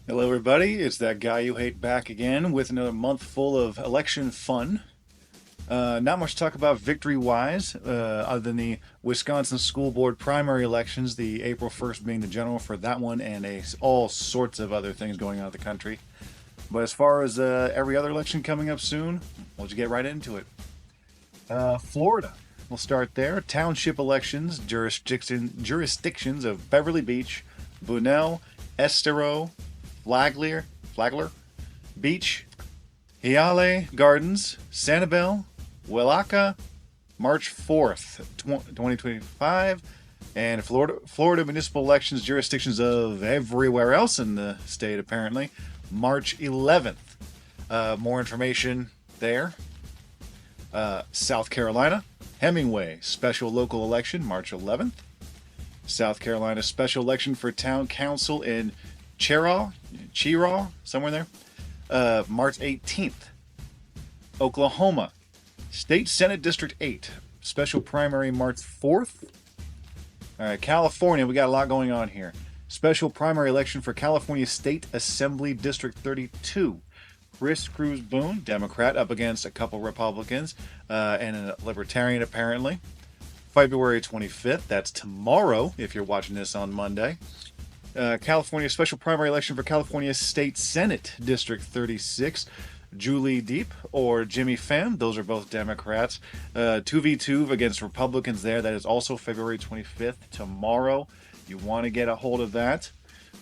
Hello, everybody. It's that guy you hate back again with another month full of election fun. Not much to talk about victory-wise, other than the Wisconsin School Board primary elections, the April 1st being the general for that one, and all sorts of other things going on in the country. But as far as every other election coming up soon, we'll just get right into it. Florida. We'll start there. Township elections, jurisdictions of Beverly Beach, Bunnell, Estero, Flagler Beach, Hialeah Gardens, Sanibel, Welaka, March 4th, 2025, and Florida municipal elections, jurisdictions of everywhere else in the state, apparently, March 11th. More information there. South Carolina, Hemingway, special local election, March 11th. South Carolina, special election for town council in Cheraw, somewhere there, March 18th. Oklahoma, State Senate District 8, special primary March 4th. All right, California, we got a lot going on here. Special primary election for California State Assembly District 32. Chris Cruz Boone, Democrat, up against a couple Republicans and a Libertarian, apparently. February 25th, that's tomorrow if you're watching this on Monday. California special primary election for California State Senate District 36. Julie Deep or Jimmy Pham, those are both Democrats. 2v2 against Republicans there. That is also February 25th, tomorrow. You want to get a hold of that.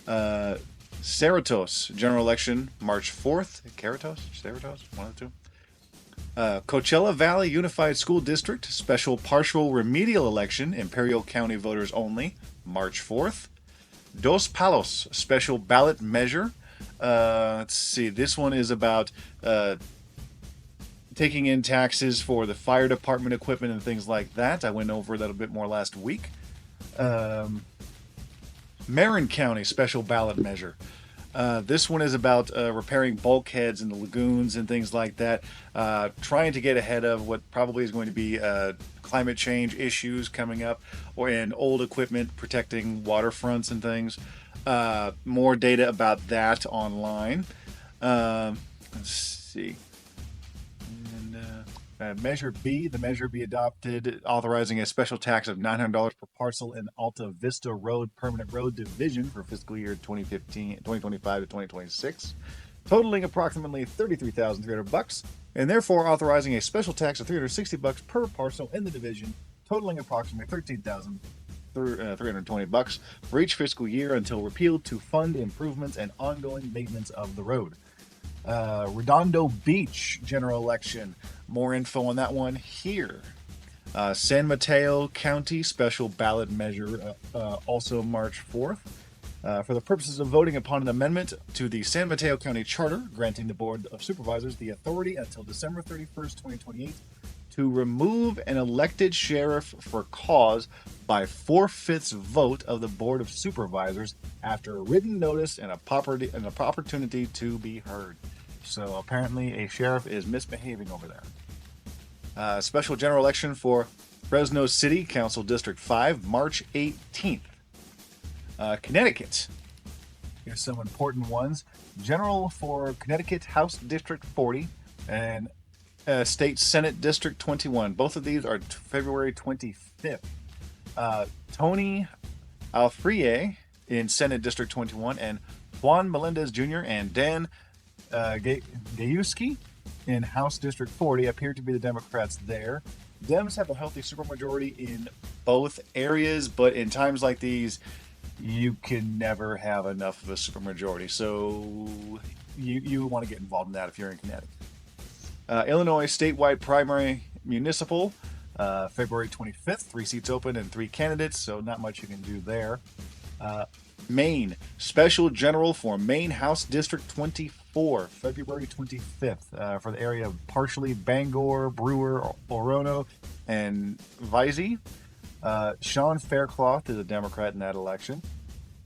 Cerritos, general election, March 4th. Cerritos, one of the two. Coachella Valley Unified School District, special partial remedial election, Imperial County voters only, March 4th. Dos Palos, special ballot measure. Let's see, this one is about taking in taxes for the fire department equipment and things like that. I went over that a bit more last week. Marin County, special ballot measure. This one is about repairing bulkheads in the lagoons and things like that, trying to get ahead of what probably is going to be climate change issues coming up, or in old equipment protecting waterfronts and things. More data about that online. Let's see. And Measure B, the Measure B adopted, authorizing a special tax of $900 per parcel in Alta Vista Road Permanent Road Division for fiscal year 2025 to 2026, totaling approximately $33,300, and therefore authorizing a special tax of $360 per parcel in the division, totaling approximately $13,320 for each fiscal year until repealed to fund improvements and ongoing maintenance of the road. Redondo Beach general election. More info on that one here. San Mateo County special ballot measure, also March 4th. For the purposes of voting upon an amendment to the San Mateo County Charter, granting the Board of Supervisors the authority until December 31st, 2028, to remove an elected sheriff for cause by 4/5 vote of the Board of Supervisors after a written notice and an opportunity to be heard. So apparently a sheriff is misbehaving over there. Special general election for Fresno City Council District 5, March 18th. Connecticut. Here's some important ones. General for Connecticut House District 40 and State Senate District 21. Both of these are February 25th. Tony Alfrier in Senate District 21 and Juan Melendez Jr. and Dan Gajewski in House District 40 appear to be the Democrats there. Dems have a healthy supermajority in both areas, but in times like these, you can never have enough of a supermajority. So you want to get involved in that if you're in Connecticut. Illinois statewide primary municipal, February 25th. 3 seats open and 3 candidates, so not much you can do there. Maine special general for Maine House District 24, February 25th, for the area of partially Bangor, Brewer, Orono, and Visey. Sean Faircloth is a Democrat in that election.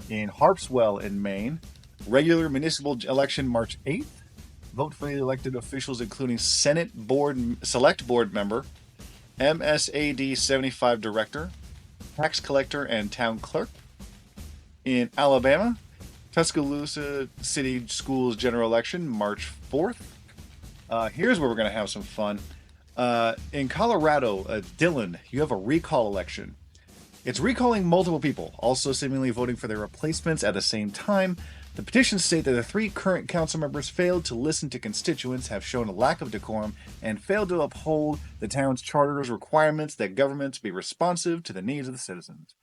In Harpswell in Maine, regular municipal election March 8th. Vote for the elected officials, including Select Board member, MSAD 75 director, tax collector, and town clerk. In Alabama, Tuscaloosa City Schools general election, March 4th. Here's where we're going to have some fun. In Colorado, Dillon, you have a recall election. It's recalling multiple people, also seemingly voting for their replacements at the same time. The petitions state that the 3 current council members failed to listen to constituents, have shown a lack of decorum, and failed to uphold the town's charter's requirements that governments be responsive to the needs of the citizens.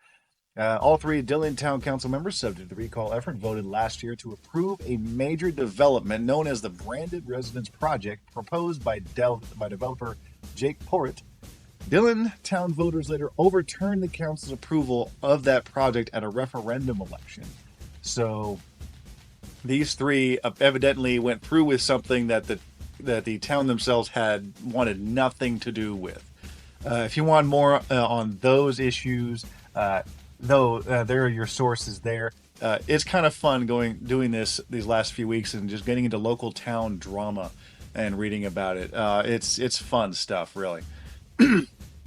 All 3 Dillon Town Council members, subject to the recall effort, voted last year to approve a major development known as the Branded Residence Project, proposed by developer Jake Porritt. Dillon Town voters later overturned the council's approval of that project at a referendum election. So these 3 evidently went through with something that the town themselves had wanted nothing to do with. If you want more on those issues, there are your sources there. It's kind of fun doing these last few weeks and just getting into local town drama and reading about it. It's fun stuff, really.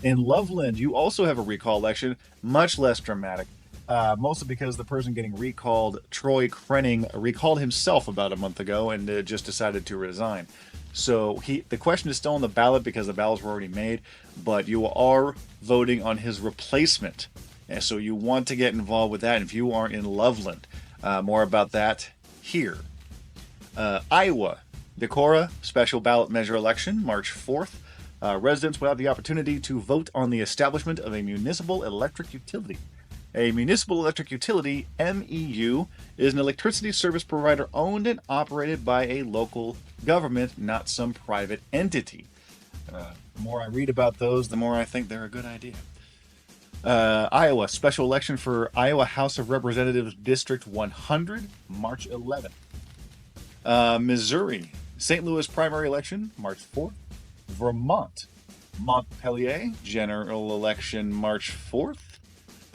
In Loveland, you also have a recall election, much less dramatic, mostly because the person getting recalled, Troy Krenning, recalled himself about a month ago and just decided to resign. So the question is still on the ballot because the ballots were already made, but you are voting on his replacement. And so you want to get involved with that if you are in Loveland. More about that here. Iowa, Decorah special ballot measure election, March 4th. Residents will have the opportunity to vote on the establishment of a municipal electric utility. A municipal electric utility, MEU, is an electricity service provider owned and operated by a local government, not some private entity. The more I read about those, the more I think they're a good idea. Iowa, special election for Iowa House of Representatives District 100, March 11th. Missouri, St. Louis primary election, March 4th. Vermont, Montpelier, general election, March 4th.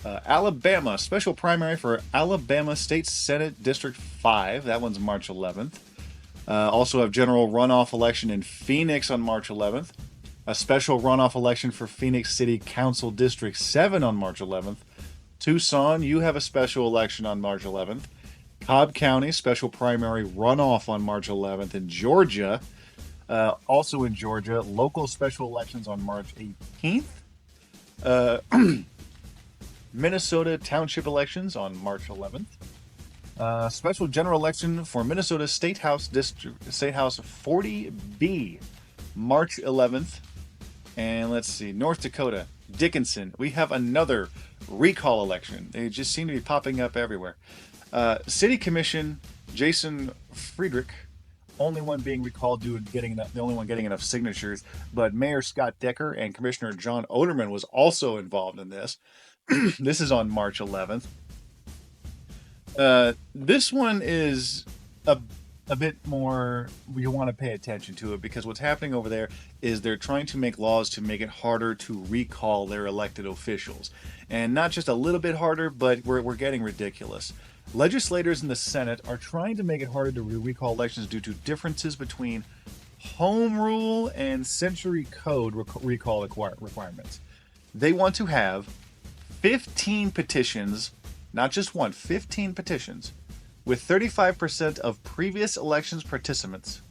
Alabama, special primary for Alabama State Senate District 5, that one's March 11th. Also have general runoff election in Phoenix on March 11th. A special runoff election for Phoenix City Council District 7 on March 11th. Tucson, you have a special election on March 11th. Cobb County, special primary runoff on March 11th. In Georgia, also in Georgia, local special elections on March 18th. Minnesota Township elections on March 11th. Special general election for Minnesota State House 40B, March 11th. And let's see, North Dakota, Dickinson. We have another recall election. They just seem to be popping up everywhere. City Commission, Jason Friedrich, only one being recalled due to the only one getting enough signatures. But Mayor Scott Decker and Commissioner John Oderman was also involved in this. This is on March 11th. This one is a bit more, you want to pay attention to it because what's happening over there is they're trying to make laws to make it harder to recall their elected officials. And not just a little bit harder, but we're getting ridiculous. Legislators in the Senate are trying to make it harder to recall elections due to differences between home rule and century code recall requirements. They want to have 15 petitions, not just one, 15 petitions, with 35% of previous elections participants.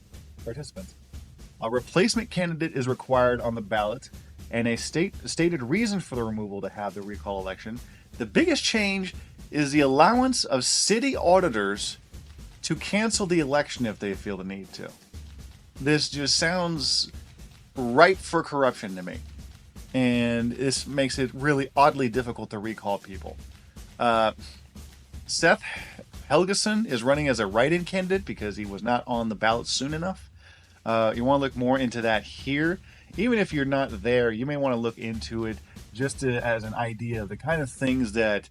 A replacement candidate is required on the ballot, and a stated reason for the removal to have the recall election. The biggest change is the allowance of city auditors to cancel the election if they feel the need to. This just sounds ripe for corruption to me, and this makes it really oddly difficult to recall people. Seth Helgeson is running as a write-in candidate because he was not on the ballot soon enough. You want to look more into that here. Even if you're not there, you may want to look into it just as an idea of the kind of things that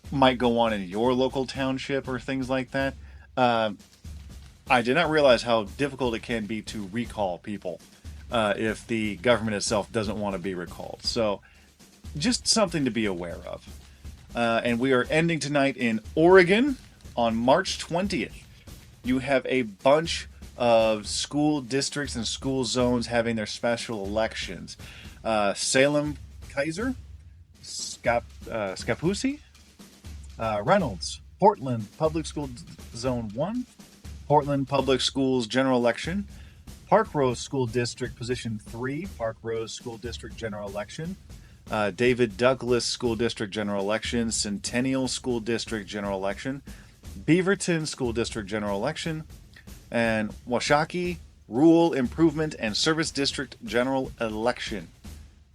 might go on in your local township or things like that. I did not realize how difficult it can be to recall people if the government itself doesn't want to be recalled. So just something to be aware of. And we are ending tonight in Oregon on March 20th. You have a bunch of school districts and school zones having their special elections. Salem Kaiser, Scappoose, Reynolds, Portland Public School Zone 1, Portland Public Schools General Election, Park Rose School District Position 3, Park Rose School District General Election, David Douglas School District General Election, Centennial School District General Election, Beaverton School District General Election, and Washakie Rural Improvement and Service District General Election.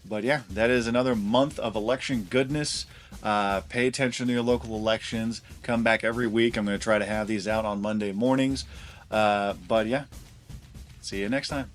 But yeah, that is another month of election goodness. Pay attention to your local elections. Come back every week. I'm going to try to have these out on Monday mornings. But yeah, see you next time.